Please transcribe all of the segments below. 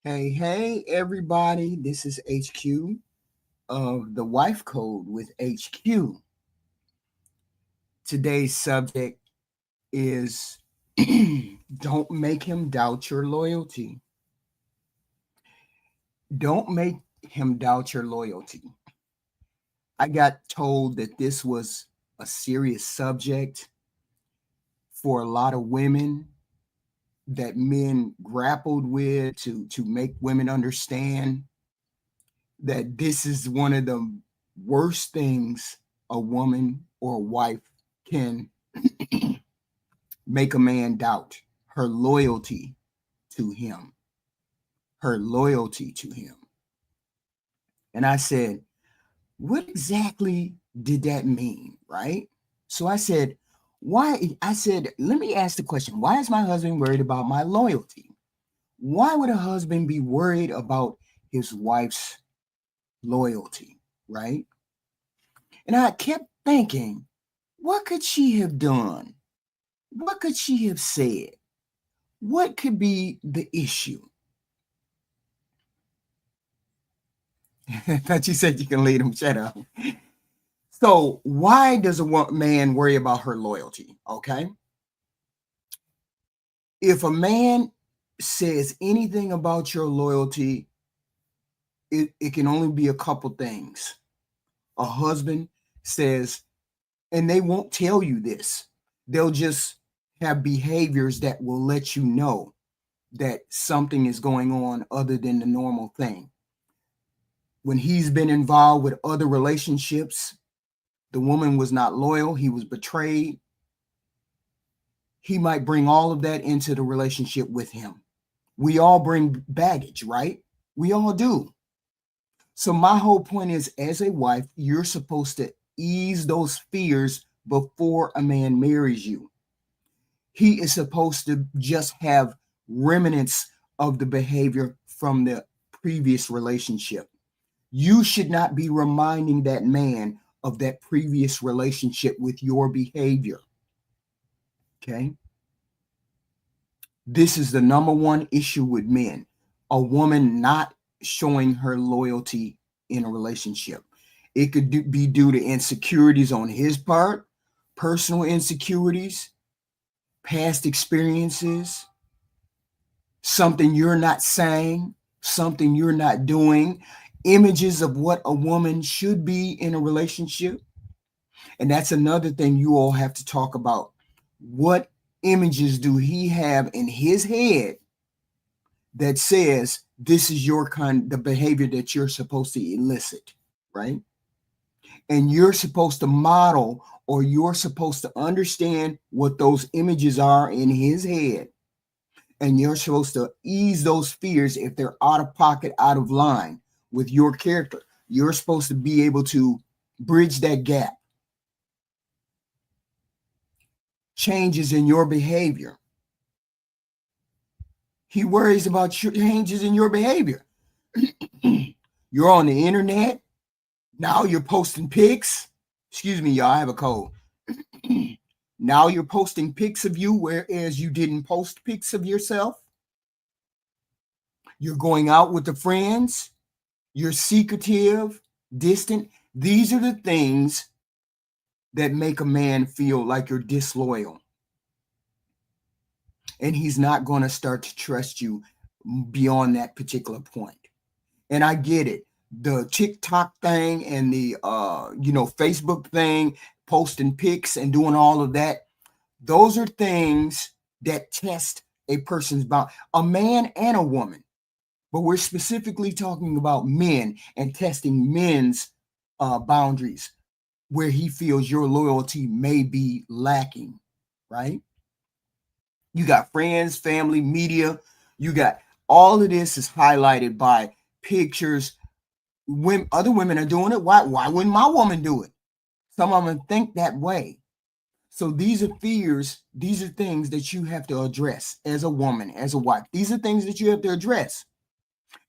Hey, everybody. This is HQ of the Wife Code with HQ. Today's subject is don't make him doubt your loyalty. Don't make him doubt your loyalty. I got told that this was a serious subject for a lot of women that men grappled with to make women understand that this is one of the worst things a woman or a wife can make a man doubt her loyalty to him, her loyalty to him. And I said, what exactly did that mean? Right. So I said, why? I said, let me ask the question, why is my husband worried about my loyalty? Why would a husband be worried about his wife's loyalty? Right. And I kept thinking, what could she have done? What could she have said? What could be the issue? I thought you said you can lead him. Shut up. So, why does a man worry about her loyalty? Okay. If a man says anything about your loyalty, it can only be a couple things. A husband says, and they won't tell you this, they'll just have behaviors that will let you know that something is going on other than the normal thing. When he's been involved with other relationships, the woman was not loyal, he was betrayed. He might bring all of that into the relationship with him. We all bring baggage, right? We all do. So my whole point is, as a wife, you're supposed to ease those fears before a man marries you. He is supposed to just have remnants of the behavior from the previous relationship. You should not be reminding that man of that previous relationship with your behavior. Okay. This is the number one issue with men, a woman not showing her loyalty in a relationship. It could be due to insecurities on his part, personal insecurities, past experiences, something you're not saying, something you're not doing, images of what a woman should be in a relationship. And that's another thing you all have to talk about. What images do he have in his head that says this is your the behavior that you're supposed to elicit, right? And you're supposed to model, or you're supposed to understand what those images are in his head. And you're supposed to ease those fears if they're out of pocket, out of line with your character. You're supposed to be able to bridge that gap. Changes in your behavior. He worries about changes in your behavior. You're on the internet. Now you're posting pics. Excuse me, y'all, I have a cold. Now you're posting pics of you, whereas you didn't post pics of yourself. You're going out with the friends. You're secretive, distant. These are the things that make a man feel like you're disloyal. And he's not going to start to trust you beyond that particular point. And I get it. The TikTok thing and the Facebook thing, posting pics and doing all of that, those are things that test a person's bound, a man and a woman. But we're specifically talking about men and testing men's boundaries where he feels your loyalty may be lacking, right? You got friends, family, media. You got all of this is highlighted by pictures. When other women are doing it, why wouldn't my woman do it? Some of them think that way. So these are fears. These are things that you have to address as a woman, as a wife. These are things that you have to address.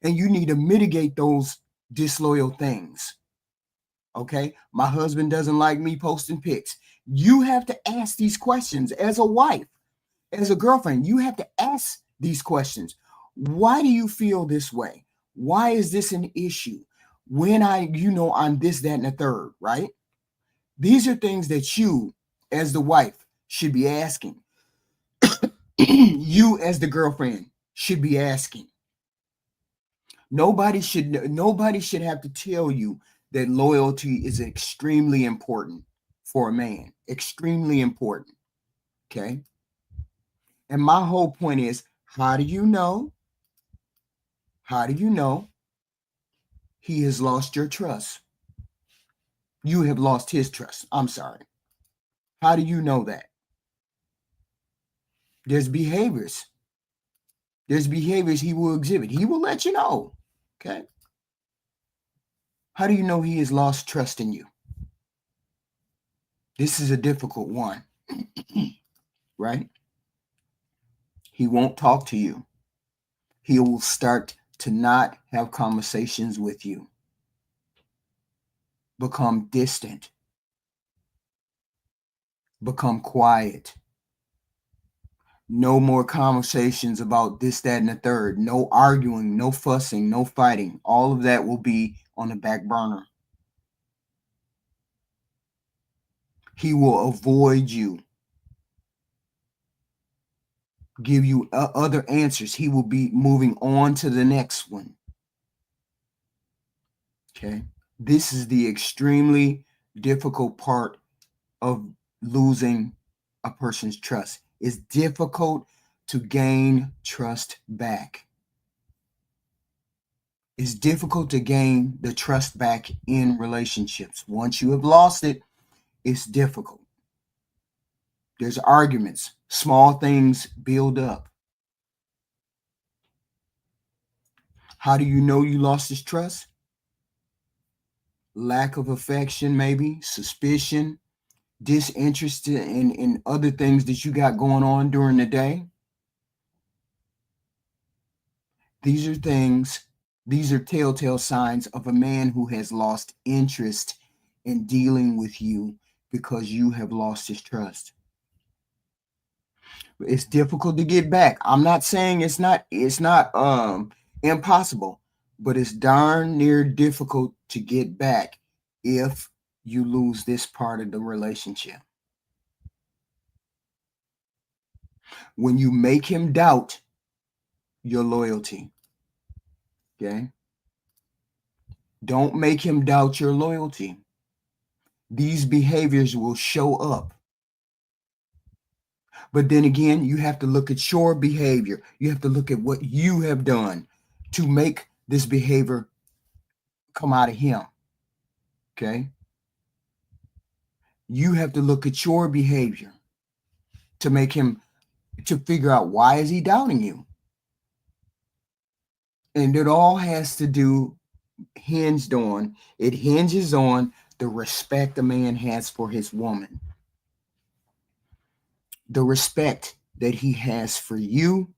And you need to mitigate those disloyal things. Okay? My husband doesn't like me posting pics. You have to ask these questions as a wife, as a girlfriend. You have to ask these questions. Why do you feel this way? Why is this an issue? When I'm this, that, and the third, right? These are things that you, as the wife, should be asking. You, as the girlfriend, should be asking. Nobody should have to tell you that loyalty is extremely important for a man. Extremely important. Okay. And my whole point is, how do you know? How do you know he has lost your trust? You have lost his trust. I'm sorry. How do you know that? There's behaviors. There's behaviors he will exhibit. He will let you know. Okay. How do you know he has lost trust in you? This is a difficult one, right? He won't talk to you. He will start to not have conversations with you, become distant, become quiet. No more conversations about this, that, and the third. No arguing, no fussing, no fighting. All of that will be on the back burner. He will avoid you, give you other answers. He will be moving on to the next one. Okay. This is the extremely difficult part of losing a person's trust. It's difficult to gain trust back. It's difficult to gain the trust back in relationships. Once you have lost it, it's difficult. There's arguments. Small things build up. How do you know you lost his trust? Lack of affection, maybe, suspicion, disinterested in other things that you got going on during the day. These are telltale signs of a man who has lost interest in dealing with you because you have lost his trust. It's difficult to get back. I'm not saying it's not impossible, but it's darn near difficult to get back if you lose this part of the relationship. When you make him doubt your loyalty, okay? Don't make him doubt your loyalty. These behaviors will show up. But then again, you have to look at your behavior. You have to look at what you have done to make this behavior come out of him. Okay? You have to look at your behavior to make him, to figure out, why is he doubting you? And it all has to do, it hinges on the respect a man has for his woman. The respect that he has for you,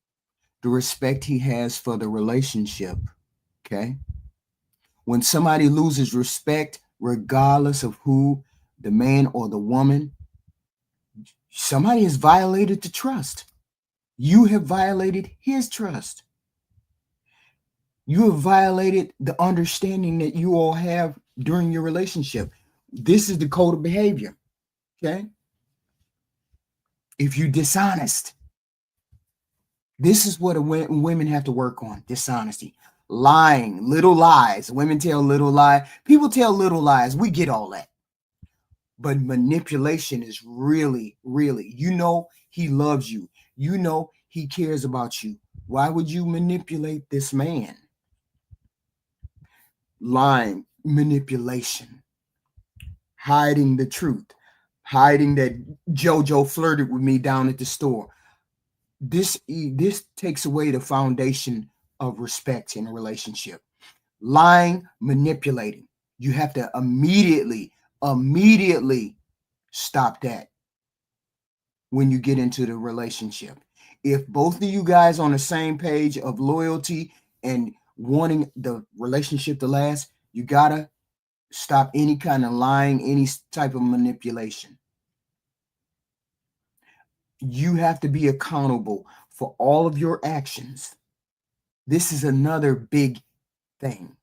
the respect he has for the relationship. Okay? When somebody loses respect, regardless of who, the man or the woman, somebody has violated the trust. You have violated his trust. You have violated the understanding that you all have during your relationship. This is the code of behavior. Okay? If you're dishonest, this is what women have to work on: dishonesty. Lying, little lies. Women tell little lies. People tell little lies. We get all that. But manipulation is really, really, he loves you. He cares about you. Why would you manipulate this man? Lying, manipulation, hiding the truth, hiding that JoJo flirted with me down at the store. This takes away the foundation of respect in a relationship. Lying, manipulating. You have to immediately stop that when you get into the relationship. If both of you guys on the same page of loyalty and wanting the relationship to last, you gotta stop any kind of lying, any type of manipulation. You have to be accountable for all of your actions. This is another big thing.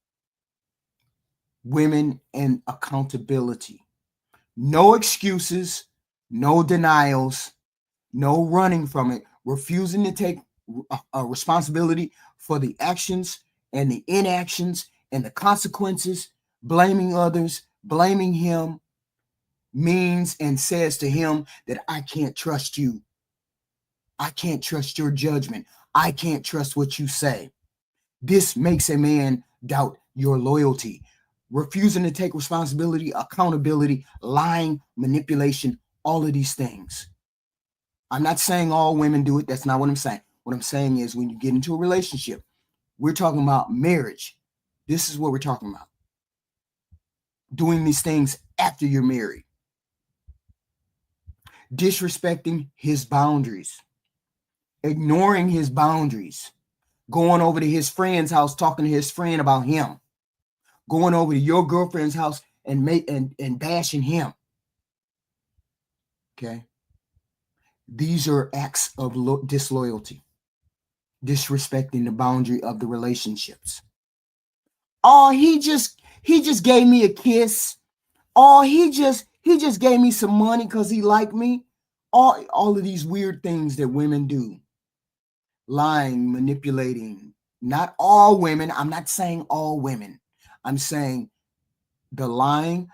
Women and accountability. No excuses, no denials, no running from it, refusing to take a responsibility for the actions and the inactions and the consequences, blaming others, blaming him, means and says to him that I can't trust you. I can't trust your judgment. I can't trust what you say. This makes a man doubt your loyalty. Refusing to take responsibility, accountability, lying, manipulation, all of these things. I'm not saying all women do it. That's not what I'm saying. What I'm saying is when you get into a relationship, we're talking about marriage. This is what we're talking about. Doing these things after you're married. Disrespecting his boundaries. Ignoring his boundaries. Going over to his friend's house, talking to his friend about him. Going over to your girlfriend's house and bashing him. Okay. These are acts of disloyalty. Disrespecting the boundary of the relationships. Oh, he just gave me a kiss. Oh, he just gave me some money because he liked me. All of these weird things that women do. Lying, manipulating. Not all women. I'm not saying all women. I'm saying the lying,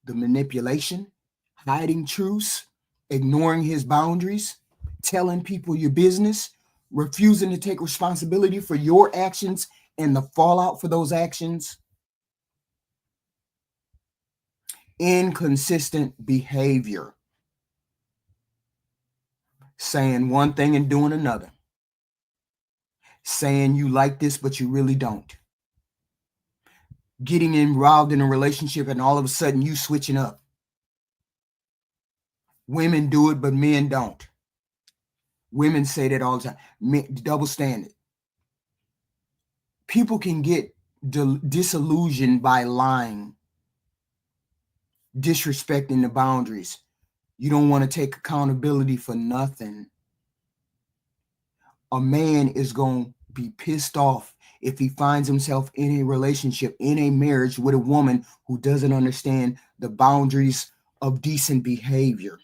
the manipulation, hiding truths, ignoring his boundaries, telling people your business, refusing to take responsibility for your actions and the fallout for those actions. Inconsistent behavior. Saying one thing and doing another. Saying you like this, but you really don't. Getting involved in a relationship and all of a sudden you switching up. Women do it, but men don't. Women say that all the time. Double standard. People can get disillusioned by lying, disrespecting the boundaries. You don't want to take accountability for nothing. A man is going to be pissed off if he finds himself in a relationship, in a marriage with a woman who doesn't understand the boundaries of decent behavior.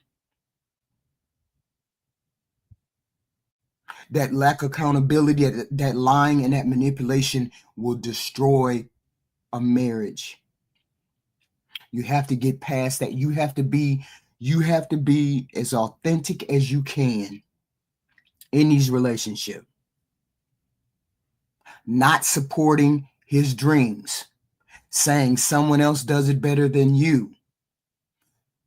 That lack of accountability, that lying and that manipulation will destroy a marriage. You have to get past that. You have to be as authentic as you can in these relationships. Not supporting his dreams, saying someone else does it better than you,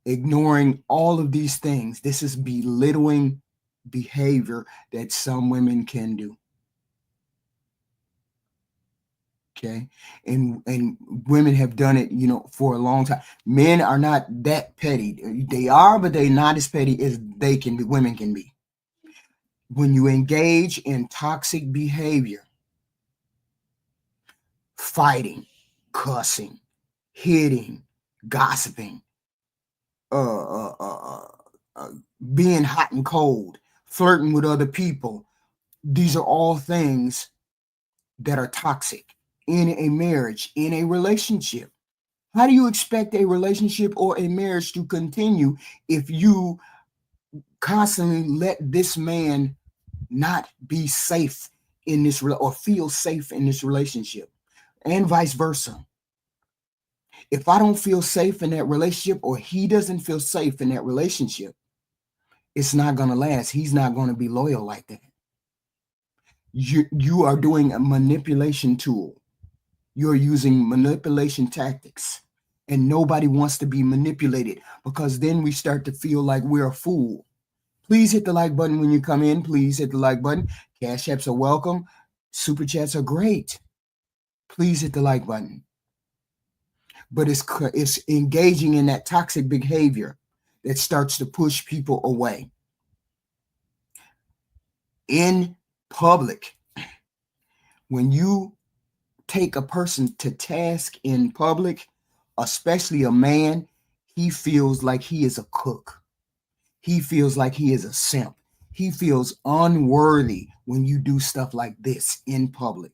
ignoring all of these things. This is belittling behavior that some women can do. Okay. And women have done it, for a long time. Men are not that petty. They are, but they're not as petty as women can be. When you engage in toxic behavior, fighting, cussing, hitting, gossiping, being hot and cold, flirting with other people, these are all things that are toxic in a marriage, in a relationship. How do you expect a relationship or a marriage to continue if you constantly let this man not be safe in this or feel safe in this relationship, and vice versa? If I don't feel safe in that relationship or he doesn't feel safe in that relationship, it's not going to last. He's not going to be loyal like that. You are doing a manipulation tool. You're using manipulation tactics, and nobody wants to be manipulated, because then we start to feel like we're a fool. Please hit the like button when you come in. Please hit the like button. Cash apps are welcome. Super chats are great. Please hit the like button. But it's engaging in that toxic behavior that starts to push people away. In public, when you take a person to task in public, especially a man, he feels like he is a cook. He feels like he is a simp. He feels unworthy when you do stuff like this in public.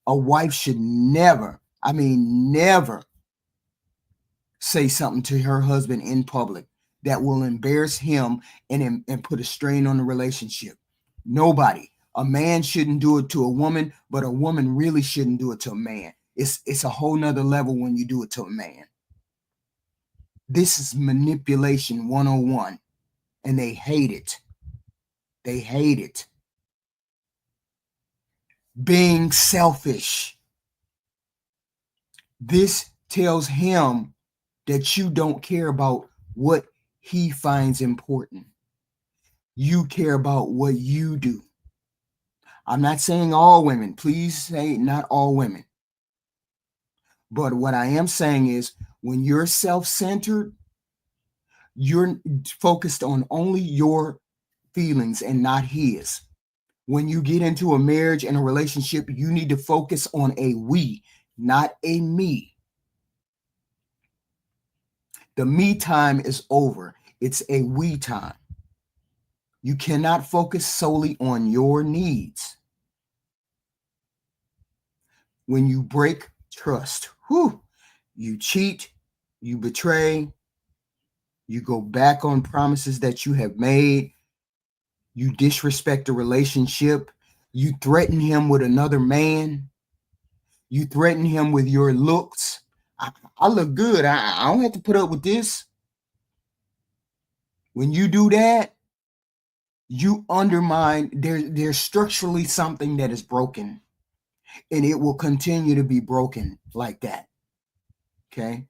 A wife should never, I mean, never say something to her husband in public that will embarrass him and put a strain on the relationship. Nobody. A man shouldn't do it to a woman, but a woman really shouldn't do it to a man. It's a whole nother level when you do it to a man. This is manipulation 101, and they hate it. They hate it. Being selfish. This tells him that you don't care about what he finds important. You care about what you do. I'm not saying all women. Please say not all women. But what I am saying is when you're self-centered, you're focused on only your feelings and not his. When you get into a marriage and a relationship, you need to focus on a we, not a me. The me time is over. It's a we time. You cannot focus solely on your needs. When you break trust, you cheat, you betray, you go back on promises that you have made, you disrespect the relationship, you threaten him with another man, you threaten him with your looks. I look good. I don't have to put up with this. When you do that, you undermine, there's structurally something that is broken, and it will continue to be broken like that. Okay.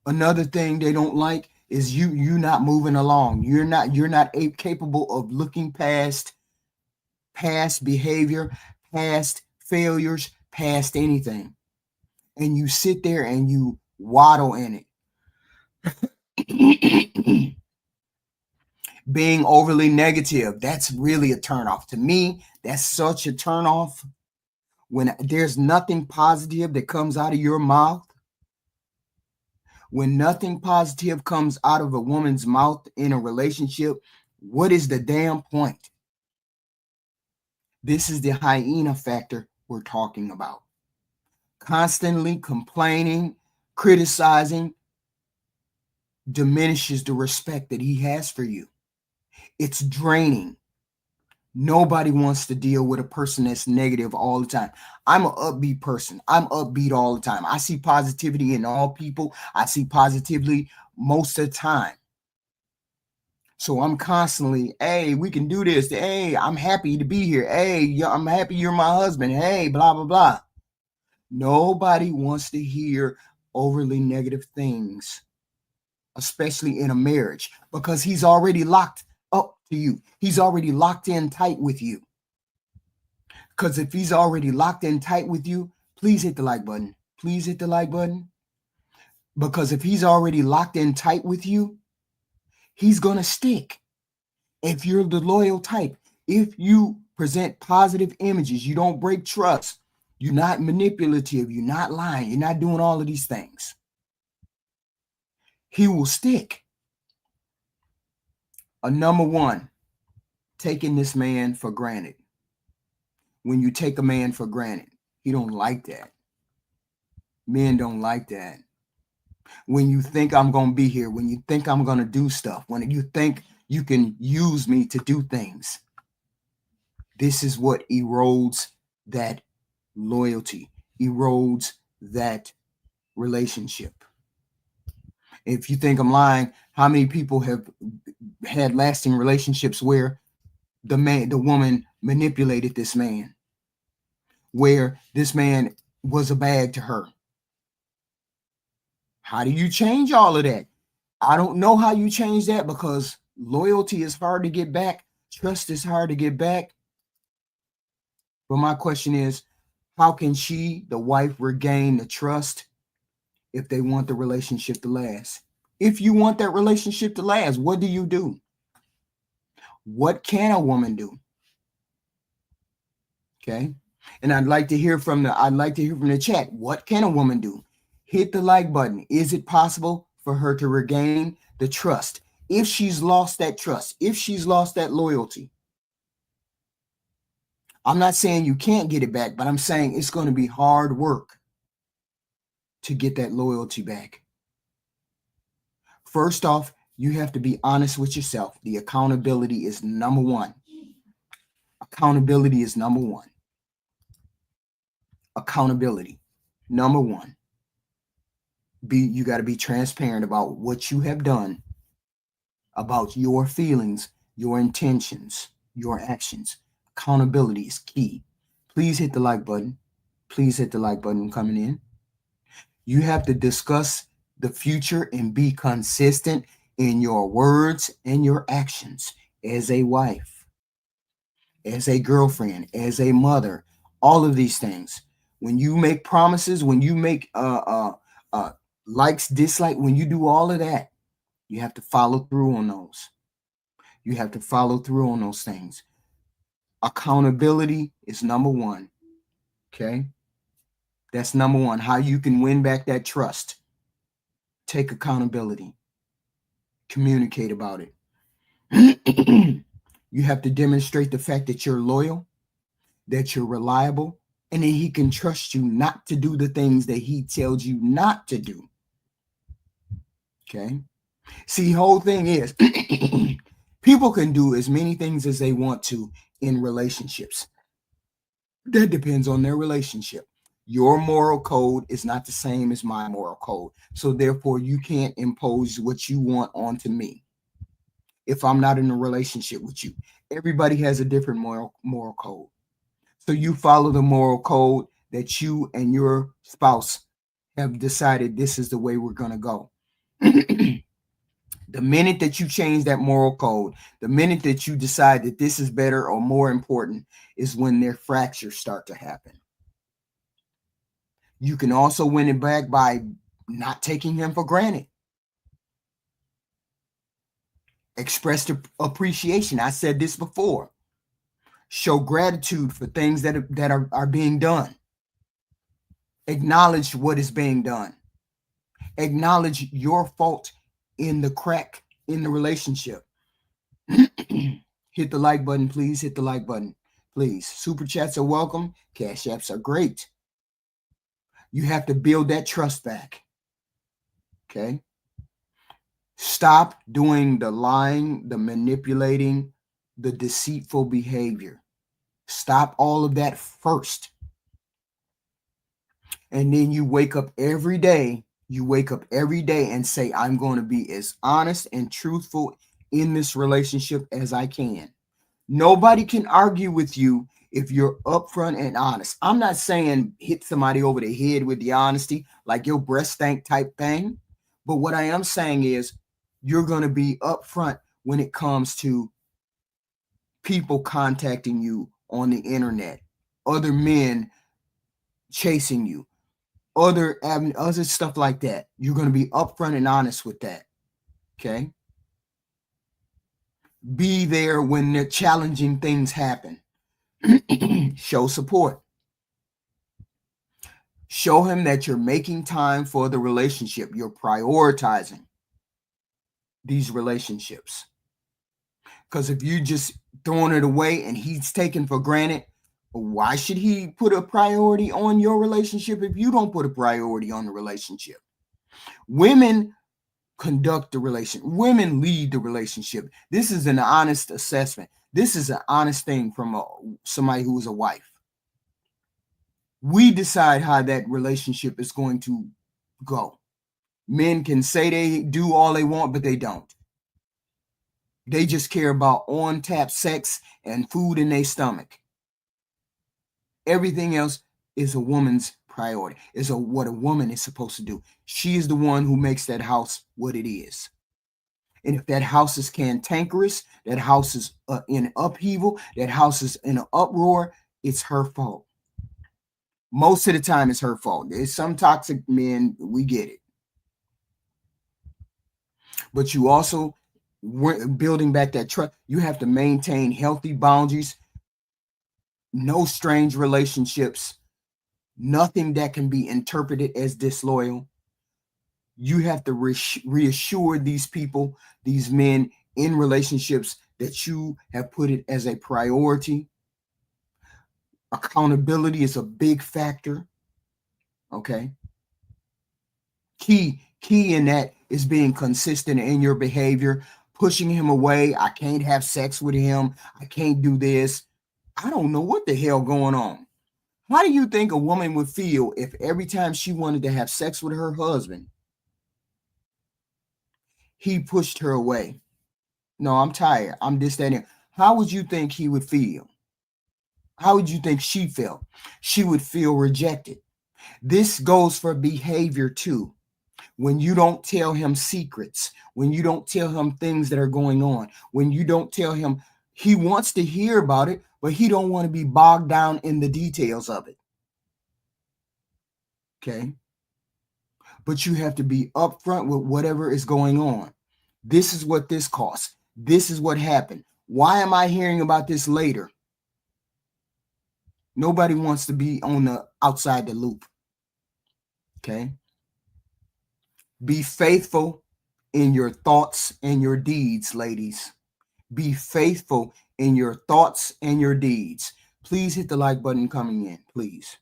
Another thing they don't like is you not moving along. You're not capable of looking past behavior, past failures, past anything. And you sit there and you waddle in it. Being overly negative, that's really a turnoff. To me, that's such a turnoff. When there's nothing positive that comes out of your mouth, when nothing positive comes out of a woman's mouth in a relationship, what is the damn point? This is the hyena factor we're talking about. Constantly complaining, criticizing diminishes the respect that he has for you. It's draining. Nobody wants to deal with a person that's negative all the time. I'm an upbeat person. I'm upbeat all the time. I see positivity in all people. I see positivity most of the time. So I'm constantly, hey, we can do this. Hey, I'm happy to be here. Hey, I'm happy you're my husband. Hey, blah, blah, blah. Nobody wants to hear overly negative things, especially in a marriage, because he's already locked up to you. He's already locked in tight with you. Because if he's already locked in tight with you, please hit the like button. Please hit the like button. Because if he's already locked in tight with you, he's going to stick. If you're the loyal type, if you present positive images, you don't break trust, you're not manipulative, you're not lying, you're not doing all of these things, he will stick. Number one, taking this man for granted. When you take a man for granted, he don't like that. Men don't like that. When you think I'm going to be here, when you think I'm going to do stuff, when you think you can use me to do things, this is what erodes that loyalty, erodes that relationship. If you think I'm lying, how many people have had lasting relationships where the woman manipulated this man, where this man was a bag to her? How do you change all of that? I don't know how you change that, because loyalty is hard to get back. Trust is hard to get back. But my question is, how can she, the wife, regain the trust if they want the relationship to last? If you want that relationship to last, what do you do? What can a woman do? Okay. And I'd like to hear from the chat. What can a woman do? Hit the like button. Is it possible for her to regain the trust? If she's lost that trust, if she's lost that loyalty, I'm not saying you can't get it back, but I'm saying it's going to be hard work to get that loyalty back. First off, you have to be honest with yourself. The accountability is number one. Accountability is number one. Accountability, number one. You got to be transparent about what you have done, about your feelings, your intentions, your actions. Accountability is key. Please hit the like button. Please hit the like button coming in. You have to discuss the future and be consistent in your words and your actions as a wife, as a girlfriend, as a mother, all of these things. When you make promises, when you make likes, dislike, when you do all of that, you have to follow through on those. You have to follow through on those things. Accountability is number one. Okay. That's number one. How you can win back that trust. Take accountability. Communicate about it. You have to demonstrate the fact that you're loyal, that you're reliable, and that he can trust you not to do the things that he tells you not to do. Okay. See, whole thing is people can do as many things as they want to in relationships. That depends on their relationship. Your moral code is not the same as my moral code. So therefore, you can't impose what you want onto me if I'm not in a relationship with you. Everybody has a different moral code. So you follow the moral code that you and your spouse have decided this is the way we're going to go. The minute that you change that moral code, the minute that you decide that this is better or more important, is when their fractures start to happen. You can also win it back by not taking him for granted. Express appreciation. I said this before. Show gratitude for things that are being done. Acknowledge what is being done. Acknowledge your fault in the crack in the relationship. Hit the like button, please. Hit the like button, please. Super chats are welcome. Cash apps are great. You have to build that trust back. Okay. Stop doing the lying, the manipulating, the deceitful behavior. Stop all of that first. And then you wake up every day. You wake up every day and say, I'm going to be as honest and truthful in this relationship as I can. Nobody can argue with you if you're upfront and honest. I'm not saying hit somebody over the head with the honesty, like your breast stank type thing. But what I am saying is you're going to be upfront when it comes to people contacting you on the internet, other men chasing you, other stuff like that. You're going to be upfront and honest with that. Okay. Be there when the challenging things happen. Show support. Show him that you're making time for the relationship. You're prioritizing these relationships. Because if you just throwing it away and he's taken for granted, why should he put a priority on your relationship if you don't put a priority on the relationship? Women conduct the relationship. Women lead the relationship. This is an honest assessment. This is an honest thing from somebody who is a wife. We decide how that relationship is going to go. Men can say they do all they want, but they don't. They just care about on-tap sex and food in their stomach. Everything else is a woman's priority. Is what a woman is supposed to do. She is the one who makes that house what it is. And if that house is cantankerous, that house is in upheaval, that house is in an uproar, it's her fault. Most of the time, it's her fault. There's some toxic men, we get it. But you also, building back that trust, you have to maintain healthy boundaries, no strange relationships, nothing that can be interpreted as disloyal. You have to reassure these people, these men in relationships, that you have put it as a priority. Accountability is a big factor. Okay. Key in that is being consistent in your behavior, pushing him away. I can't have sex with him. I can't do this. I don't know what the hell going on. How do you think a woman would feel if every time she wanted to have sex with her husband, he pushed her away? No, I'm tired. I'm this, that, and how would you think he would feel? How would you think she felt? She would feel rejected. This goes for behavior too. When you don't tell him secrets, when you don't tell him things that are going on, when you don't tell him, he wants to hear about it, but he don't want to be bogged down in the details of it. Okay. But you have to be upfront with whatever is going on. This is what this costs. This is what happened. Why am I hearing about this later? Nobody wants to be on the outside the loop. Okay. Be faithful in your thoughts and your deeds, ladies. Be faithful in your thoughts and your deeds. Please hit the like button coming in, please.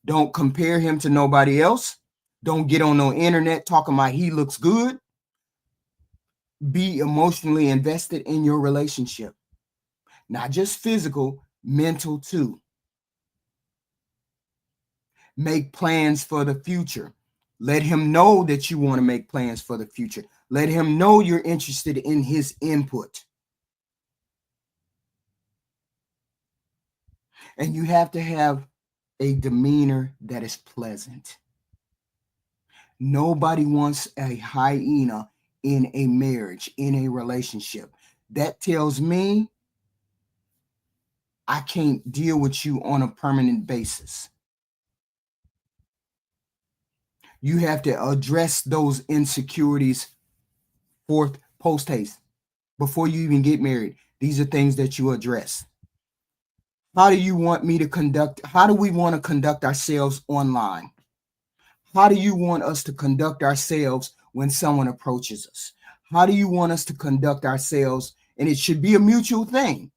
Don't compare him to nobody else. Don't get on no internet talking about he looks good. Be emotionally invested in your relationship. Not just physical, mental too. Make plans for the future. Let him know that you want to make plans for the future. Let him know you're interested in his input. And you have to have a demeanor that is pleasant. Nobody wants a hyena in a marriage, in a relationship. That tells me I can't deal with you on a permanent basis. You have to address those insecurities post haste before you even get married. These are things that you address. How do you want me to conduct? How do we want to conduct ourselves online? How do you want us to conduct ourselves when someone approaches us? How do you want us to conduct ourselves? And it should be a mutual thing.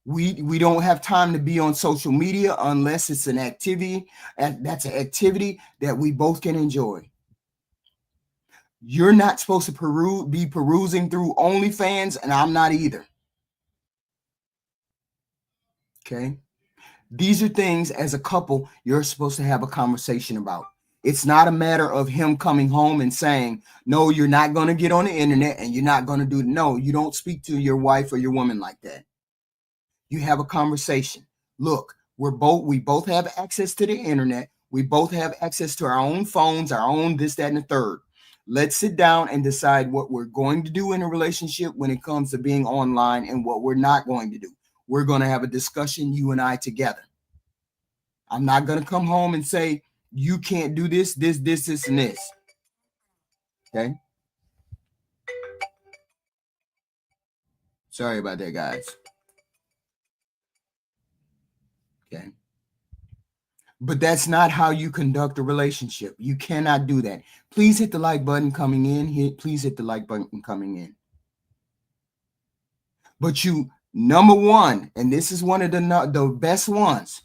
We don't have time to be on social media unless it's an activity. That's an activity that we both can enjoy. You're not supposed to be perusing through OnlyFans, and I'm not either. Okay. These are things as a couple you're supposed to have a conversation about. It's not a matter of him coming home and saying, no, you're not going to get on the internet and you're not going to do it. No, you don't speak to your wife or your woman like that. You have a conversation. Look, we both have access to the internet. We both have access to our own phones, our own this, that, and the third. Let's sit down and decide what we're going to do in a relationship when it comes to being online and what we're not going to do. We're going to have a discussion, you and I together. I'm not going to come home and say, you can't do this, and this. Okay. Sorry about that, guys. Okay. But that's not how you conduct a relationship. You cannot do that. Please hit the like button coming in. Please hit the like button coming in. But number one, and this is one of the best ones,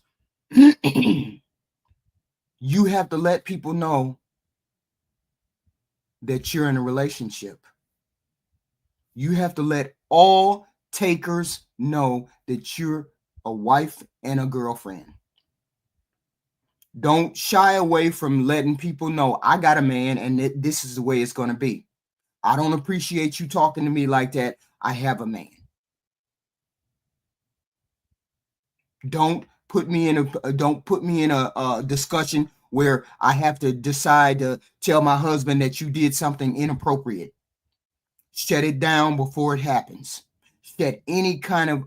you have to let people know that you're in a relationship. You have to let all takers know that you're a wife and a girlfriend. Don't shy away from letting people know I got a man and this is the way it's going to be. I don't appreciate you talking to me like that. I have a man. Don't put me in a discussion where I have to decide to tell my husband that you did something inappropriate. Shut it down before it happens. Shut any kind of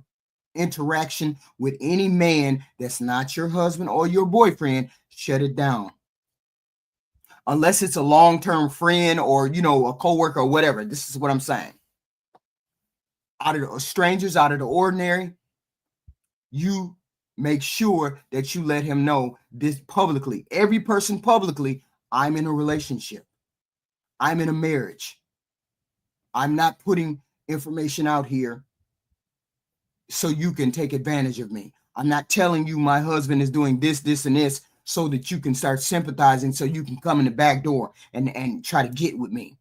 interaction with any man that's not your husband or your boyfriend. Shut it down. Unless it's a long-term friend or, a coworker or whatever. This is what I'm saying. Out of the strangers, out of the ordinary, you make sure that you let him know this publicly. Every person publicly, I'm in a relationship. I'm in a marriage. I'm not putting information out here so you can take advantage of me. I'm not telling you my husband is doing this, this, and this so that you can start sympathizing, so you can come in the back door and try to get with me.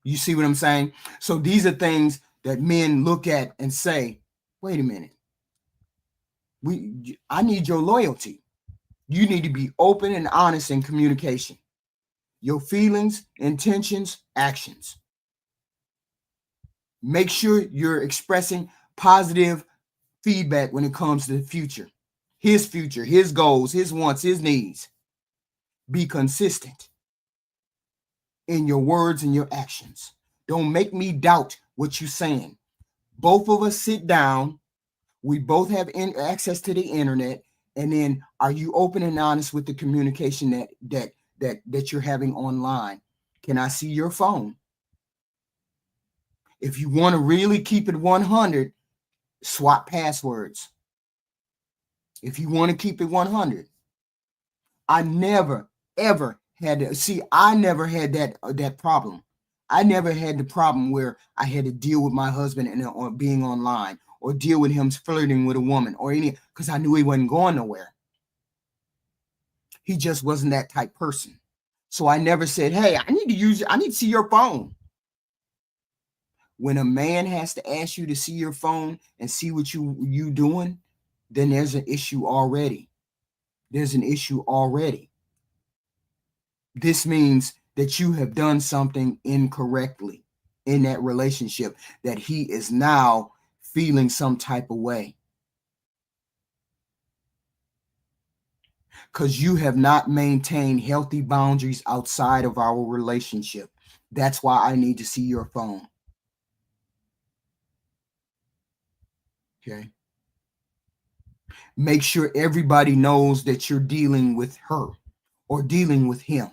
You see what I'm saying? So these are things that men look at and say, wait a minute. I need your loyalty. You need to be open and honest in communication. Your feelings, intentions, actions. Make sure you're expressing positive feedback when it comes to the future, his goals, his wants, his needs. Be consistent in your words and your actions. Don't make me doubt what you're saying. Both of us sit down. We both have access to the internet. And then, are you open and honest with the communication that you're having online? Can I see your phone? If you want to really keep it 100, swap passwords. If you want to keep it 100, I never ever had to see. I never had that problem. I never had the problem where I had to deal with my husband or being online, or deal with him flirting with a woman, or any, because I knew he wasn't going nowhere. He just wasn't that type person. So I never said, "Hey, I need to see your phone." When a man has to ask you to see your phone and see what you doing, then there's an issue already. There's an issue already. This means that you have done something incorrectly in that relationship, that he is now feeling some type of way. Because you have not maintained healthy boundaries outside of our relationship. That's why I need to see your phone. Okay. Make sure everybody knows that you're dealing with her or dealing with him.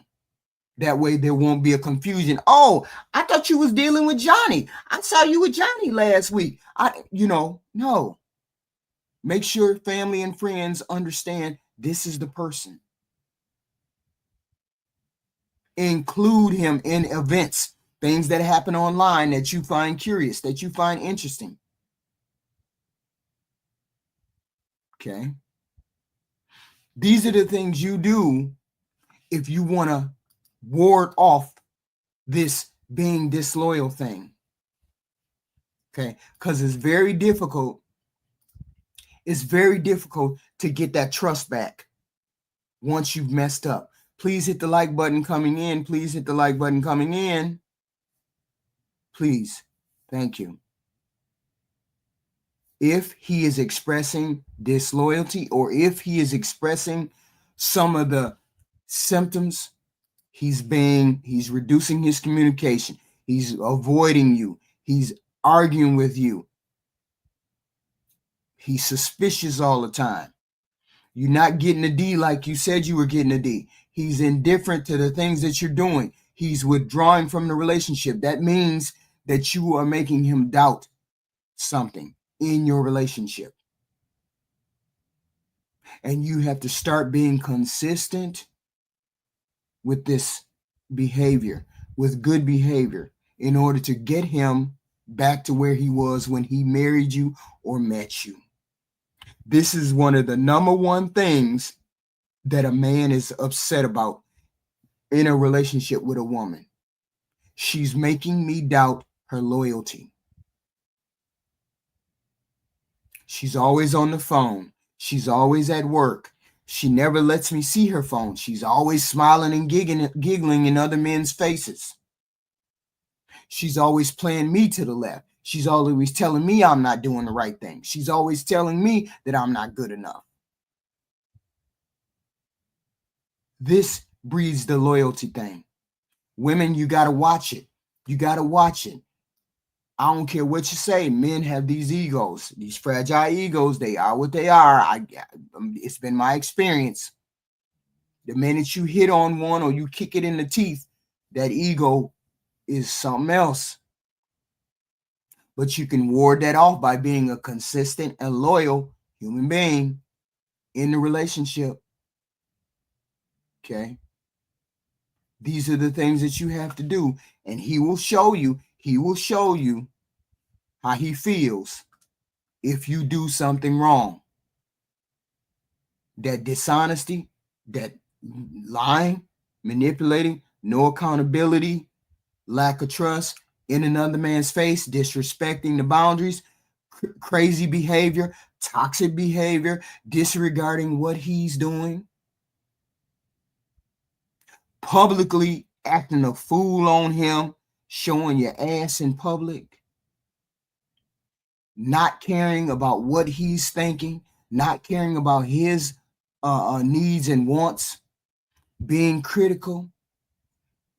That way there won't be a confusion. Oh, I thought you was dealing with Johnny. I saw you with Johnny last week. No. Make sure family and friends understand this is the person. Include him in events, things that happen online that you find curious, that you find interesting. Okay. These are the things you do if you want to ward off this being disloyal thing. Okay. Because it's very difficult. It's very difficult to get that trust back once you've messed up. Please hit the like button coming in. Please hit the like button coming in. Please. Thank you. If he is expressing disloyalty, or if he is expressing some of the symptoms, he's reducing his communication. He's avoiding you. He's arguing with you. He's suspicious all the time. You're not getting a D like you said you were getting a D. He's indifferent to the things that you're doing. He's withdrawing from the relationship. That means that you are making him doubt something in your relationship. And you have to start being consistent with this behavior, with good behavior, in order to get him back to where he was when he married you or met you. This is one of the number one things that a man is upset about in a relationship with a woman. She's making me doubt her loyalty. She's always on the phone. She's always at work. She never lets me see her phone. She's always smiling and giggling in other men's faces. She's always playing me to the left. She's always telling me I'm not doing the right thing. She's always telling me that I'm not good enough. This breeds the loyalty thing. Women, you got to watch it. You got to watch it. I don't care what you say. Men have these egos, these fragile egos. They are what they are. It's been my experience. The minute you hit on one or you kick it in the teeth, that ego is something else. But you can ward that off by being a consistent and loyal human being in the relationship. Okay. These are the things that you have to do. And he will show you how he feels if you do something wrong. That dishonesty, that lying, manipulating, no accountability, lack of trust in another man's face, disrespecting the boundaries, crazy behavior, toxic behavior, disregarding what he's doing, publicly acting a fool on him, showing your ass in public, not caring about what he's thinking, not caring about his needs and wants, being critical,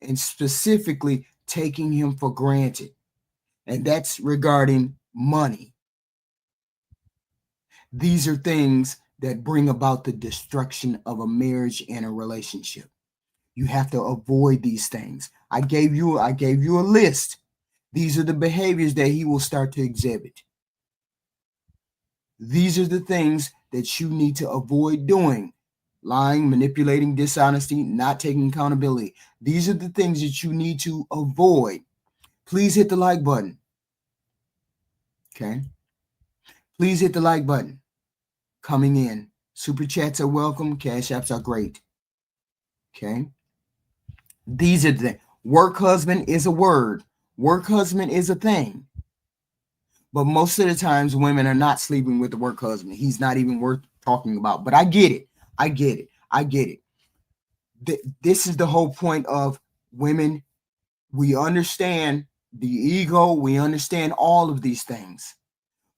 and specifically taking him for granted. And that's regarding money. These are things that bring about the destruction of a marriage and a relationship. You have to avoid these things. I gave you a list. These are the behaviors that he will start to exhibit. These are the things that you need to avoid doing. Lying, manipulating, dishonesty, not taking accountability. These are the things that you need to avoid. Please hit the like button. Okay. Please hit the like button. Coming in. Super chats are welcome. Cash apps are great. Okay. These are the work husband is a word. Work husband is a thing. But most of the times women are not sleeping with the work husband. He's not even worth talking about. But I get it. I get it. I get it. This is the whole point of women. We understand the ego. We understand all of these things.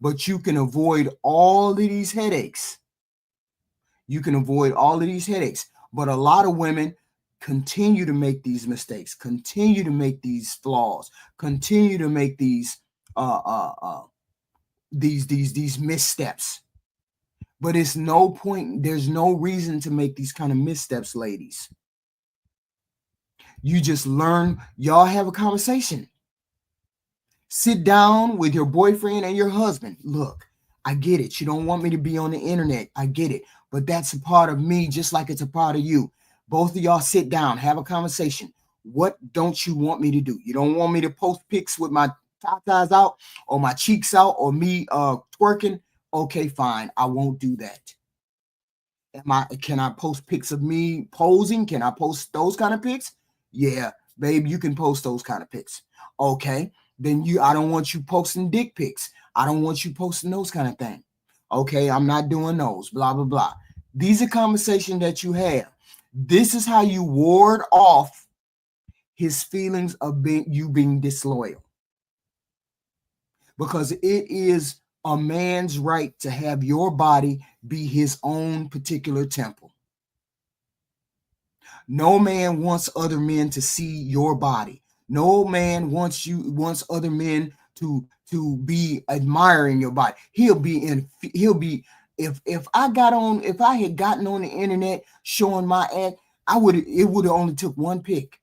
But you can avoid all of these headaches. You can avoid all of these headaches. But a lot of women continue to make these mistakes, continue to make these flaws, continue to make these missteps. But it's no point, there's no reason to make these kind of missteps, ladies. You just learn, y'all have a conversation. Sit down with your boyfriend and your husband. Look, I get it. You don't want me to be on the internet. I get it. But that's a part of me, just like it's a part of you. Both of y'all sit down, have a conversation. What don't you want me to do? You don't want me to post pics with my tatas out or my cheeks out or me twerking? Okay, fine. I won't do that. Can I post pics of me posing? Can I post those kind of pics? Yeah, babe, you can post those kind of pics. Okay, then I don't want you posting dick pics. I don't want you posting those kind of things. Okay, I'm not doing those, blah, blah, blah. These are conversations that you have. This is how you ward off his feelings of being disloyal. Because it is a man's right to have your body be his own particular temple. No man wants other men to see your body. No man wants other men to be admiring your body. If I had gotten on the internet showing my ass, it would have only took one pic.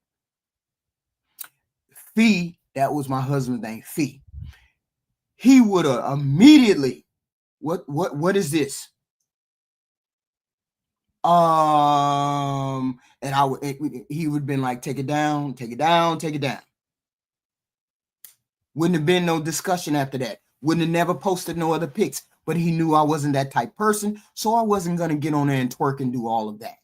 Fee, that was my husband's name, Fee. He would have immediately, what is this? And he would have been like, take it down, take it down, take it down. Wouldn't have been no discussion after that. Wouldn't have never posted no other pics. But he knew I wasn't that type person, so I wasn't going to get on there and twerk and do all of that.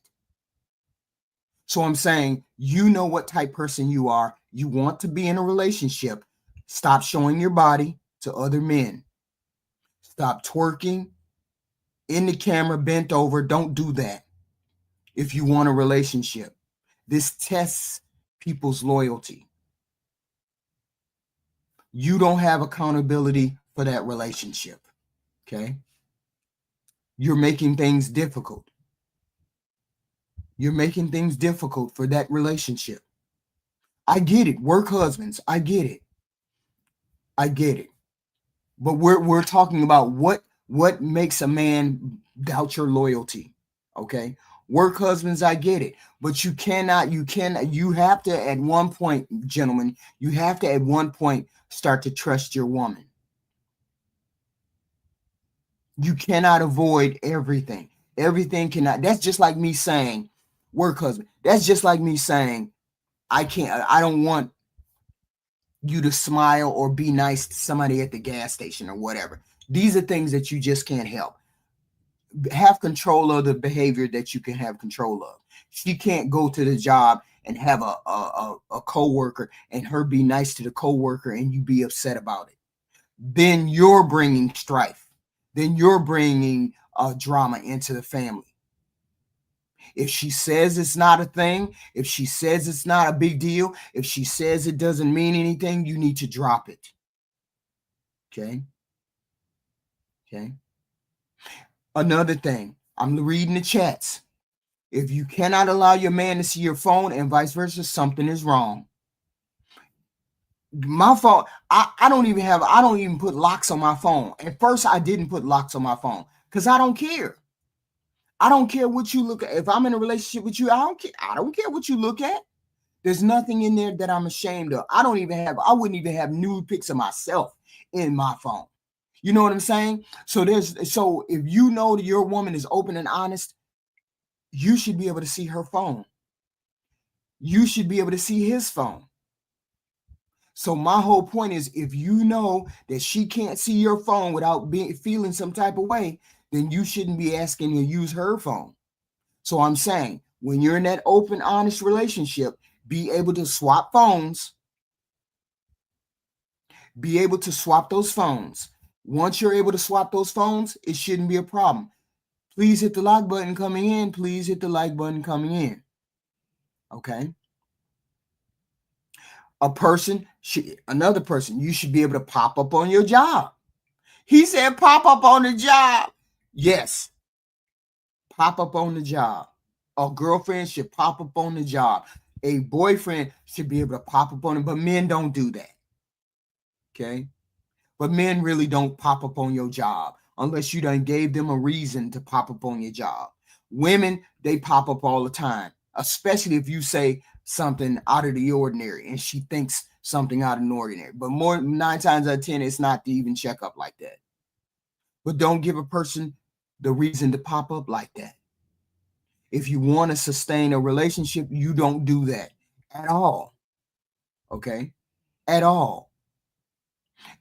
So I'm saying, you know what type person you are. You want to be in a relationship. Stop showing your body to other men. Stop twerking in the camera, bent over. Don't do that if you want a relationship. This tests people's loyalty. You don't have accountability for that relationship. Okay? You're making things difficult. You're making things difficult for that relationship. I get it. Work husbands. I get it. I get it. But we're talking about what makes a man doubt your loyalty. Okay? Work husbands, I get it. But you have to at one point, gentlemen, you have to at one point start to trust your woman. You cannot avoid everything. Everything cannot. That's just like me saying, work husband. That's just like me saying, I don't want you to smile or be nice to somebody at the gas station or whatever. These are things that you just can't help. Have control of the behavior that you can have control of. She can't go to the job and have a coworker and her be nice to the coworker and you be upset about it. Then you're bringing strife. Then you're bringing drama into the family. If she says it's not a thing, if she says it's not a big deal, if she says it doesn't mean anything, you need to drop it. Okay? Okay? Another thing, I'm reading the chats. If you cannot allow your man to see your phone and vice versa, something is wrong. My phone, I don't even put locks on my phone. At first, I didn't put locks on my phone because I don't care. I don't care what you look at. If I'm in a relationship with you, I don't care. I don't care what you look at. There's nothing in there that I'm ashamed of. I wouldn't even have nude pics of myself in my phone. You know what I'm saying? So if you know that your woman is open and honest, you should be able to see her phone. You should be able to see his phone. So my whole point is, if you know that she can't see your phone without feeling some type of way, then you shouldn't be asking to use her phone. So I'm saying, when you're in that open, honest relationship, be able to swap phones. Be able to swap those phones. Once you're able to swap those phones, it shouldn't be a problem. Please hit the like button coming in. Please hit the like button coming in. Okay? Another person, you should be able to pop up on your job. He said pop up on the job. Yes. Pop up on the job. A girlfriend should pop up on the job. A boyfriend should be able to pop up on it, but men don't do that. Okay? But men really don't pop up on your job unless you done gave them a reason to pop up on your job. Women, they pop up all the time, especially if you say something out of the ordinary and she thinks something out of the ordinary. But 9 times out of 10, it's not to even check up like that. But don't give a person the reason to pop up like that. If you want to sustain a relationship, you don't do that at all. Okay? At all.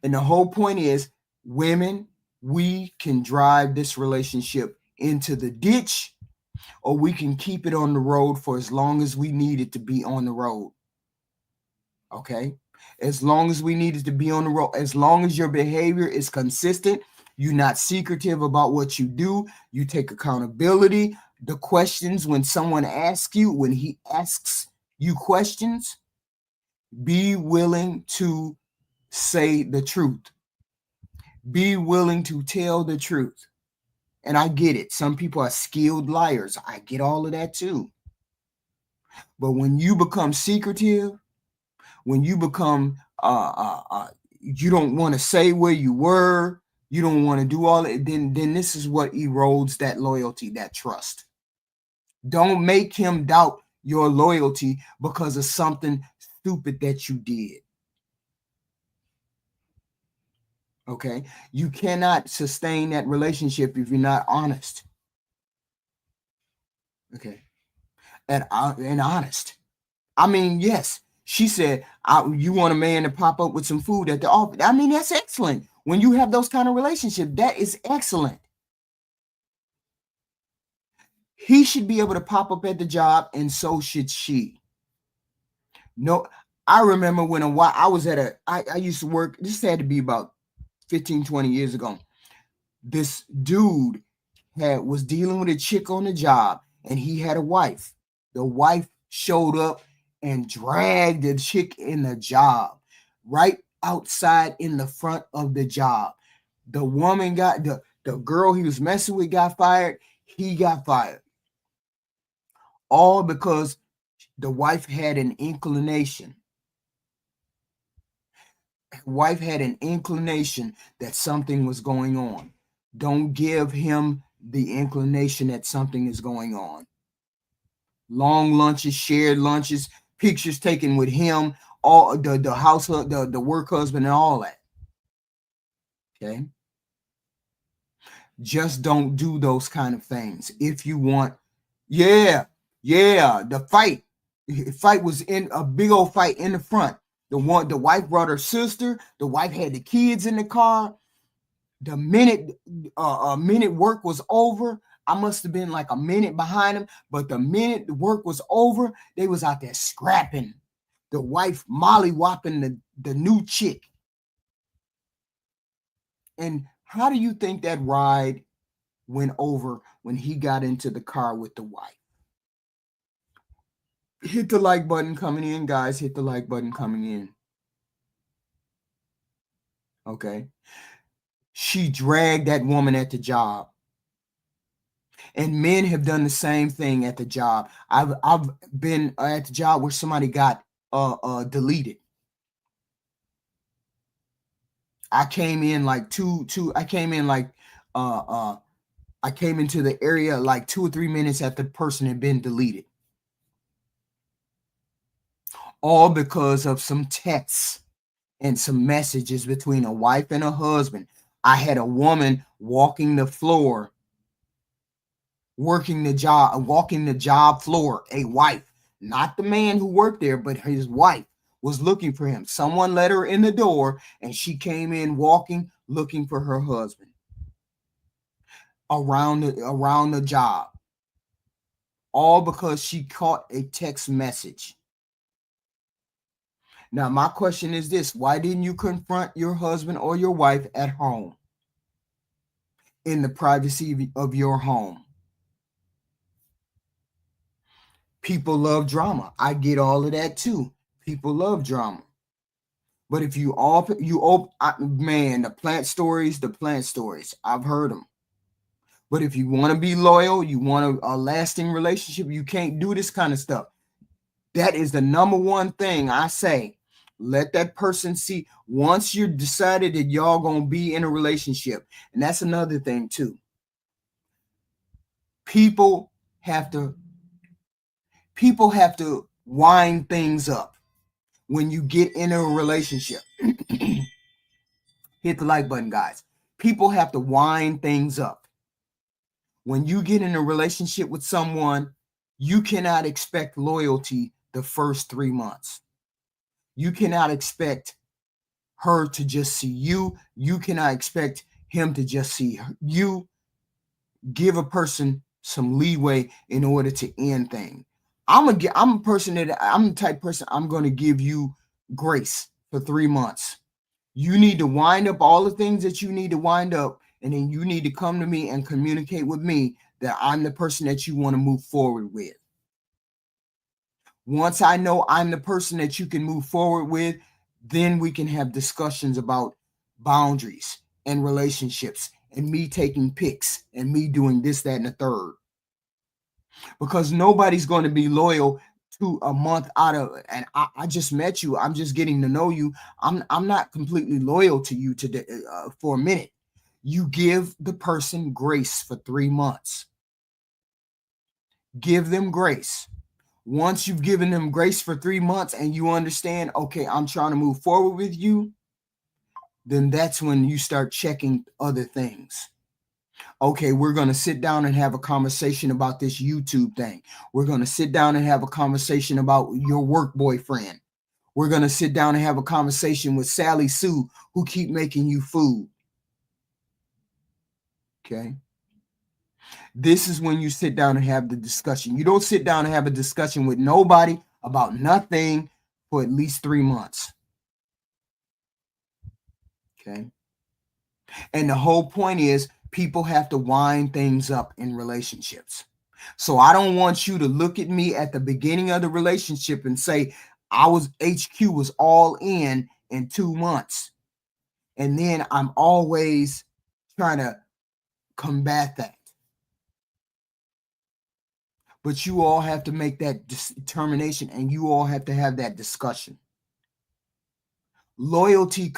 And the whole point is, women, we can drive this relationship into the ditch, or we can keep it on the road for as long as we need it to be on the road. Okay? As long as we need it to be on the road, as long as your behavior is consistent, you're not secretive about what you do, you take accountability. The questions, when someone asks you, when he asks you questions, be willing to say the truth. Be willing to tell the truth. And I get it. Some people are skilled liars. I get all of that too. But when you become secretive, when you become you don't want to say where you were, you don't want to do all it, then this is what erodes that loyalty, that trust. Don't make him doubt your loyalty because of something stupid that you did. Okay? You cannot sustain that relationship if you're not honest. Okay? And honest. I mean, yes, she said, you want a man to pop up with some food at the office. I mean, that's excellent. When you have those kind of relationships, that is excellent. He should be able to pop up at the job, and so should she. No, I remember when I was at I used to work, this had to be about 15, 20 years ago. This dude was dealing with a chick on the job, and he had a wife. The wife showed up and dragged the chick in the job, right outside in the front of the job. The woman the girl he was messing with got fired. He got fired. All because the wife had an inclination. Wife had an inclination that something was going on. Don't give him the inclination that something is going on. Long lunches, shared lunches, pictures taken with him, all the household, the work husband, and all that. Okay. Just don't do those kind of things. If you want, the fight was in a big old fight in the front. The wife brought her sister. The wife had the kids in the car. The minute work was over, I must have been like a minute behind them, but the minute the work was over, they was out there scrapping. The wife molly-whopping the new chick. And how do you think that ride went over when he got into the car with the wife? Hit the like button coming in, guys. Hit the like button coming in. Okay. She dragged that woman at the job. And men have done the same thing at the job. I've been at the job where somebody got deleted. I came in like I came into the area like 2 or 3 minutes after the person had been deleted. All because of some texts and some messages between a wife and a husband. I had a woman walking the floor, walking the job floor, a wife, not the man who worked there, but his wife was looking for him. Someone let her in the door and she came in walking, looking for her husband around the job. All because she caught a text message. Now, my question is this: why didn't you confront your husband or your wife at home, in the privacy of your home? People love drama. I get all of that too. People love drama. But if the plant stories, I've heard them. But if you want to be loyal, you want a lasting relationship, you can't do this kind of stuff. That is the number one thing I say. Let that person see once you're decided that y'all gonna be in a relationship. And that's another thing too. People have to wind things up when you get in a relationship. Hit the like button, guys. People have to wind things up. When you get in a relationship with someone, you cannot expect loyalty the first 3 months. You cannot expect her to just see you. You cannot expect him to just see you. Give a person some leeway in order to end things. I'm the type of person, I'm going to give you grace for 3 months. You need to wind up all the things that you need to wind up, and then you need to come to me and communicate with me that I'm the person that you want to move forward with. Once I know I'm the person that you can move forward with, then we can have discussions about boundaries and relationships and me taking pics and me doing this, that, and the third. Because nobody's going to be loyal to a month out of, and I just met you. I'm just getting to know you. I'm not completely loyal to you today for a minute. You give the person grace for 3 months. Give them grace. Once you've given them grace for 3 months and you understand, okay, I'm trying to move forward with you, then that's when you start checking other things. Okay, we're going to sit down and have a conversation about this YouTube thing. We're going to sit down and have a conversation about your work boyfriend. We're going to sit down and have a conversation with Sally Sue, who keep making you food. Okay. This is when you sit down and have the discussion. You don't sit down and have a discussion with nobody about nothing for at least 3 months. Okay. And the whole point is people have to wind things up in relationships. So I don't want you to look at me at the beginning of the relationship and say, HQ was all in 2 months. And then I'm always trying to combat that. But you all have to make that determination, and you all have to have that discussion. Loyalty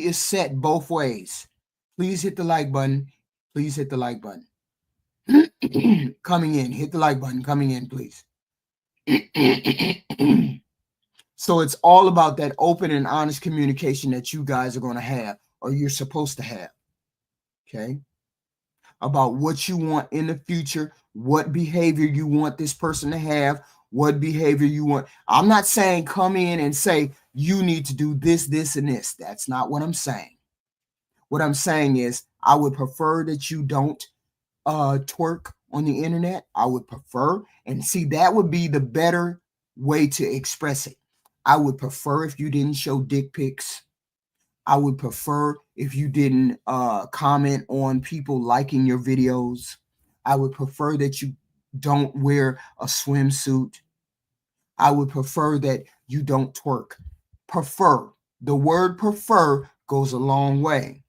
is set both ways. Please hit the like button. Please hit the like button. Coming in, hit the like button. Coming in, please. So it's all about that open and honest communication that you guys are going to have, or you're supposed to have. Okay. About what you want in the future, what behavior you want this person to have, what behavior you want. I'm not saying come in and say, you need to do this, this, and this. That's not what I'm saying. What I'm saying is I would prefer that you don't twerk on the internet. I would prefer, and see, that would be the better way to express it. I would prefer if you didn't show dick pics. I would prefer if you didn't comment on people liking your videos. I would prefer that you don't wear a swimsuit. I would prefer that you don't twerk. Prefer. The word prefer goes a long way.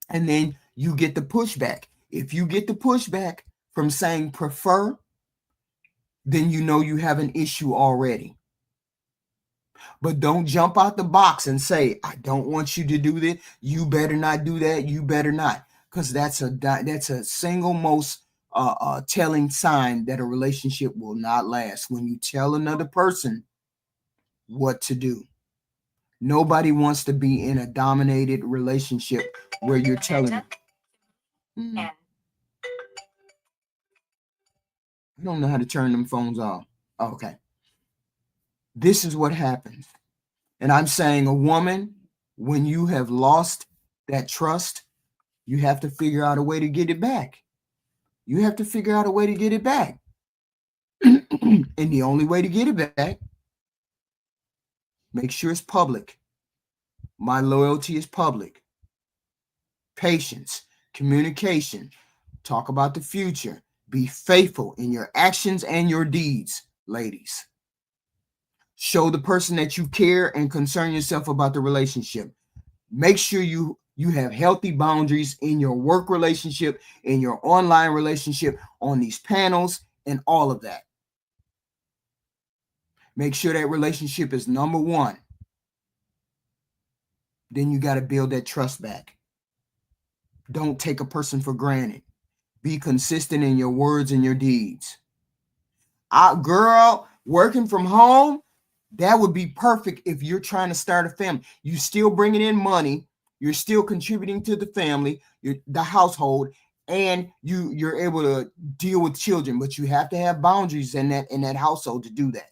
And then you get the pushback. If you get the pushback from saying prefer, then you know you have an issue already. But don't jump out the box and say, I don't want you to do this. You better not do that. You better not. Because that's a single most telling sign that a relationship will not last. When you tell another person what to do. Nobody wants to be in a dominated relationship where you're telling them. I don't know how to turn them phones off. Okay. This is what happens. And I'm saying, a woman, when you have lost that trust, you have to figure out a way to get it back. You have to figure out a way to get it back. And the only way to get it back, make sure it's public. My loyalty is public. Patience, communication, talk about the future. Be faithful in your actions and your deeds, ladies. Show the person that you care and concern yourself about the relationship. Make sure you have healthy boundaries in your work relationship, in your online relationship, on these panels, and all of that. Make sure that relationship is number one. Then you got to build that trust back. Don't take a person for granted. Be consistent in your words and your deeds. Girl, working from home, that would be perfect if you're trying to start a family. You still bringing in money. You're still contributing to the family, the household, and you're able to deal with children. But you have to have boundaries in that household to do that.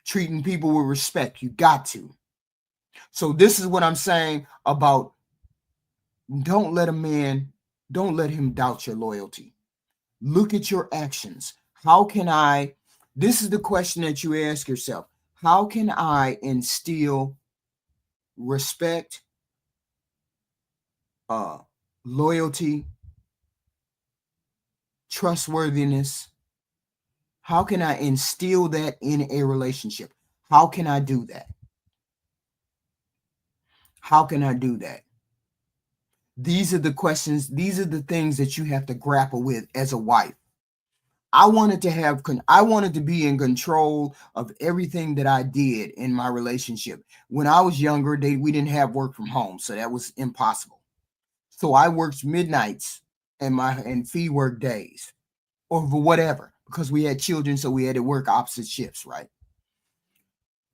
Treating people with respect. You got to. So this is what I'm saying about don't let him doubt your loyalty. Look at your actions. This is the question that you ask yourself. How can I instill respect, loyalty, trustworthiness? How can I instill that in a relationship? How can I do that? How can I do that? These are the questions. These are the things that you have to grapple with as a wife. I wanted to be in control of everything that I did in my relationship. When I was younger, we didn't have work from home, so that was impossible. So I worked midnights and fee work days or whatever, because we had children, so we had to work opposite shifts, right?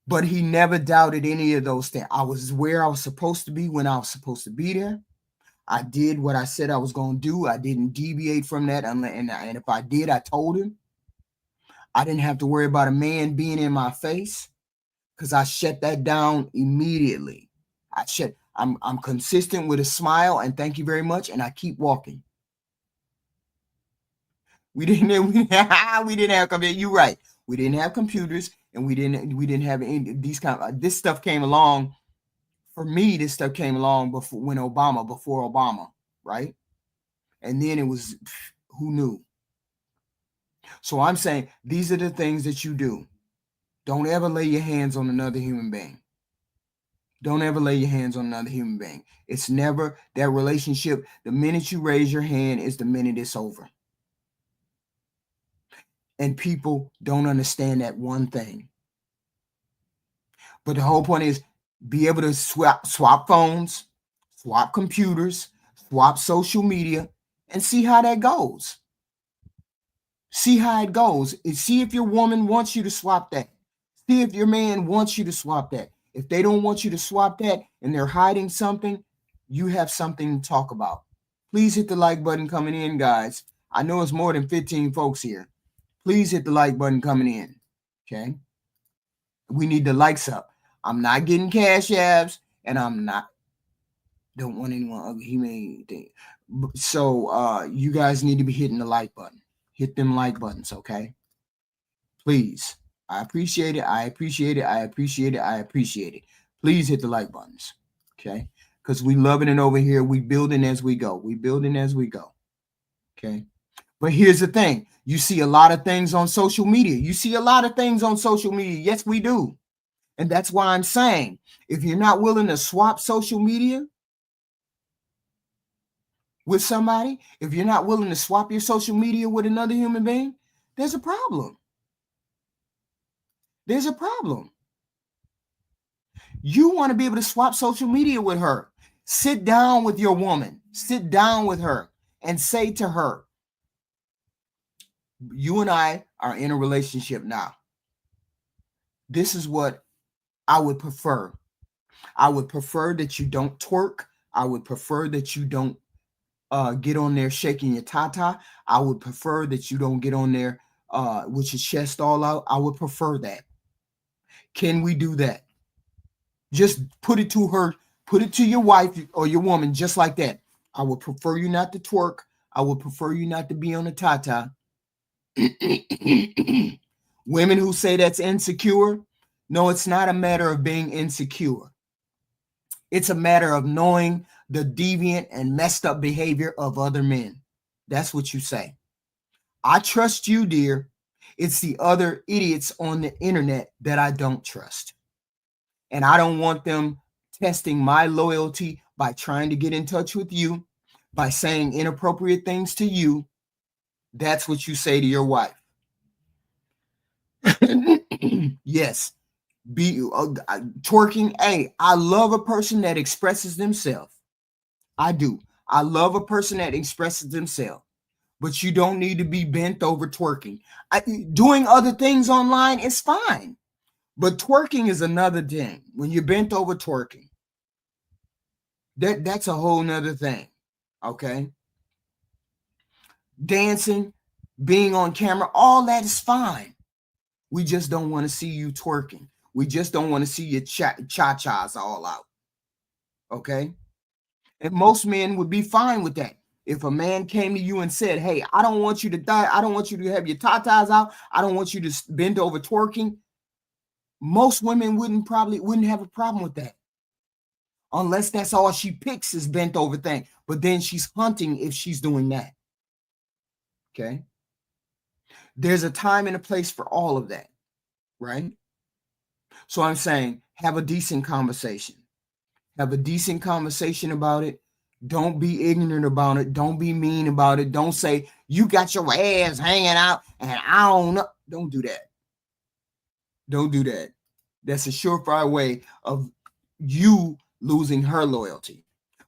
But he never doubted any of those things. I was where I was supposed to be when I was supposed to be there. I did what I said I was going to do. I didn't deviate from that. And if I did, I told him. I didn't have to worry about a man being in my face because I shut that down immediately. I'm consistent with a smile and thank you very much. And I keep walking. We didn't have computers. You're right. We didn't have computers and we didn't have any these this stuff came along. For me, this stuff came along before Obama, right? And then it was, who knew? So I'm saying these are the things that you do. Don't ever lay your hands on another human being. Don't ever lay your hands on another human being. It's never that relationship. The minute you raise your hand is the minute it's over. And people don't understand that one thing. But the whole point is be able to swap phones, swap computers, swap social media, and see how that goes. See how it goes. And see if your woman wants you to swap that. See if your man wants you to swap that. If they don't want you to swap that and they're hiding something, you have something to talk about. Please hit the like button coming in, guys. I know it's more than 15 folks here. Please hit the like button coming in. Okay. We need the likes up. I'm not getting cash apps, and don't want anyone ugly. He may think. So you guys need to be hitting the like button. Hit them like buttons, okay? Please. I appreciate it. I appreciate it. I appreciate it. I appreciate it. Please hit the like buttons. Okay. Because we loving it over here. We building as we go. We building as we go. Okay. But here's the thing. You see a lot of things on social media. You see a lot of things on social media. Yes, we do. And that's why I'm saying, if you're not willing to swap social media with somebody, if you're not willing to swap your social media with another human being, there's a problem. There's a problem. You want to be able to swap social media with her. Sit down with your woman. Sit down with her and say to her, you and I are in a relationship now. This is what I would prefer. I would prefer that you don't twerk. I would prefer that you don't get on there shaking your tata. I would prefer that you don't get on there with your chest all out. I would prefer that. Can we do that? Just put it to her, put it to your wife or your woman just like that. I would prefer you not to twerk. I would prefer you not to be on the tata. Women who say that's insecure, no, it's not a matter of being insecure. It's a matter of knowing the deviant and messed up behavior of other men. That's what you say. I trust you, dear. It's the other idiots on the internet that I don't trust. And I don't want them testing my loyalty by trying to get in touch with you, by saying inappropriate things to you. That's what you say to your wife. Yes. Be twerking. Hey, I love a person that expresses themselves. I do. I love a person that expresses themselves. But you don't need to be bent over twerking. Doing other things online is fine. But twerking is another thing. When you're bent over twerking, that's a whole nother thing. Okay. Dancing, being on camera, all that is fine. We just don't want to see you twerking. We just don't want to see your cha-chas all out. Okay. And most men would be fine with that. If a man came to you and said, hey, I don't want you to die. I don't want you to have your tatas out. I don't want you to bend over twerking. Most women wouldn't have a problem with that. Unless that's all she picks is bent over thing. But then she's hunting if she's doing that. Okay. There's a time and a place for all of that. Right. So I'm saying have a decent conversation. Have a decent conversation about it. Don't be ignorant about it. Don't be mean about it. Don't say you got your ass hanging out and I don't know. Don't do that. Don't do that. That's a surefire way of you losing her loyalty.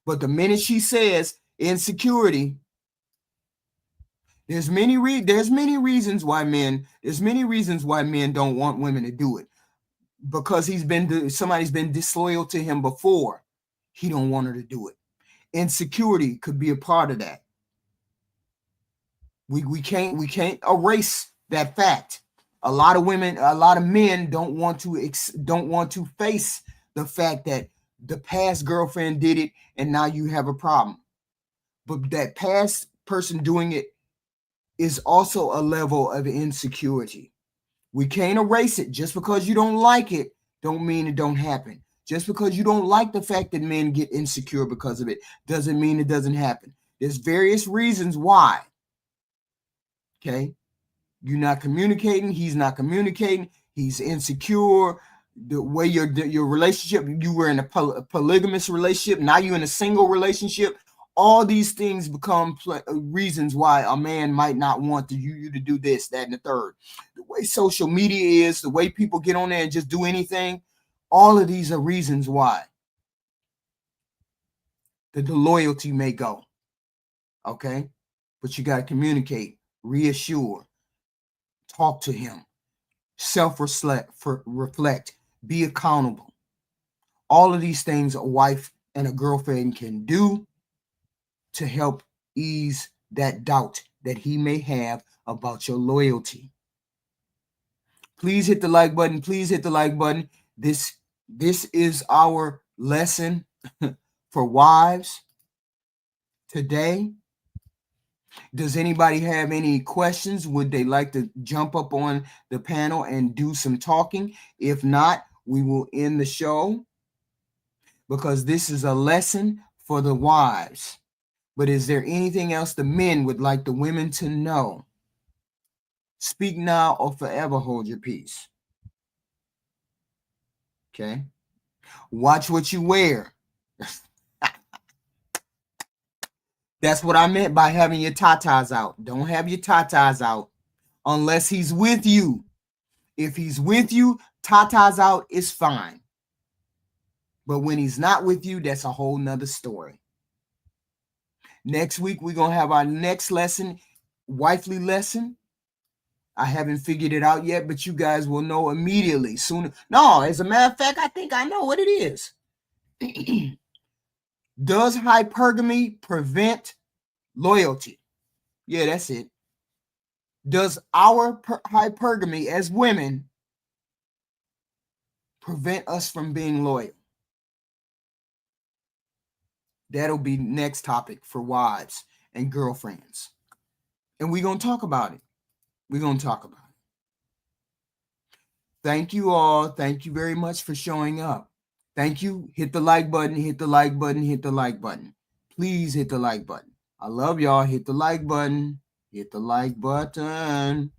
But the minute she says insecurity, there's many reasons why men don't want women to do it. Because somebody's been disloyal to him before. He don't want her to do it. Insecurity could be a part of that. We can't erase that fact. A lot of men don't want to face the fact that the past girlfriend did it and now you have a problem. But that past person doing it is also a level of insecurity. We can't erase it. Just because you don't like it don't mean it don't happen. Just because you don't like the fact that men get insecure because of it doesn't mean it doesn't happen. There's various reasons why. Okay. You're not communicating. He's not communicating. He's insecure. The way your relationship, you were in a polygamous relationship. Now you're in a single relationship. All these things become reasons why a man might not want you to do this, that, and the third. The way social media is, the way people get on there and just do anything, all of these are reasons why the loyalty may go. Okay? But you got to communicate, reassure, talk to him, reflect, be accountable. All of these things a wife and a girlfriend can do to help ease that doubt that he may have about your loyalty. Please hit the like button. Please hit the like button. This is our lesson for wives today. Does anybody have any questions? Would they like to jump up on the panel and do some talking? If not, we will end the show, because this is a lesson for the wives. But is there anything else the men would like the women to know? Speak now or forever hold your peace. Okay. Watch what you wear. That's what I meant by having your tatas out. Don't have your tatas out unless he's with you. If he's with you, tatas out is fine. But when he's not with you, that's a whole nother story. Next week, we're going to have our next lesson, wifely lesson. I haven't figured it out yet, but you guys will know immediately soon. No, as a matter of fact, I think I know what it is. Does hypergamy prevent loyalty? Yeah, that's it. Does our hypergamy as women prevent us from being loyal? That'll be next topic for wives and girlfriends. And we're going to talk about it. We're going to talk about it. Thank you all. Thank you very much for showing up. Thank you. Hit the like button, hit the like button, hit the like button. Please hit the like button. I love y'all. Hit the like button. Hit the like button.